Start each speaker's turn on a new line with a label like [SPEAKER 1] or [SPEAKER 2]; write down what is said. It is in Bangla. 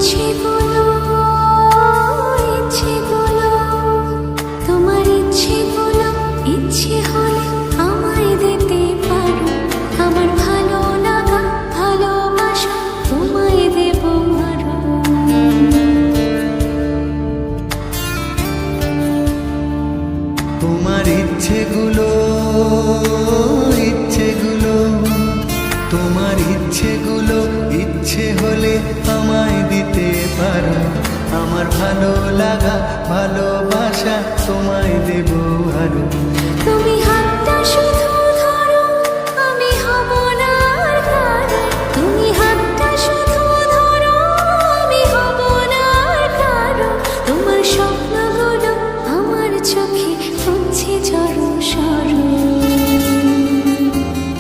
[SPEAKER 1] ইচ্ছেগুলো ইচ্ছেগুলো তোমার ইচ্ছেগুলো ইচ্ছে হলে আমায় দিতে পারো। আমার ভালো লাগা ভালোবাসা তোমায় দেব আরো।
[SPEAKER 2] তোমার ইচ্ছেগুলো ইচ্ছেগুলো তোমার ইচ্ছেগুলো ইচ্ছে হলে আমায় দিতে পারো। আমার ভালো লাগা ভালোবাসা তোমায় দেব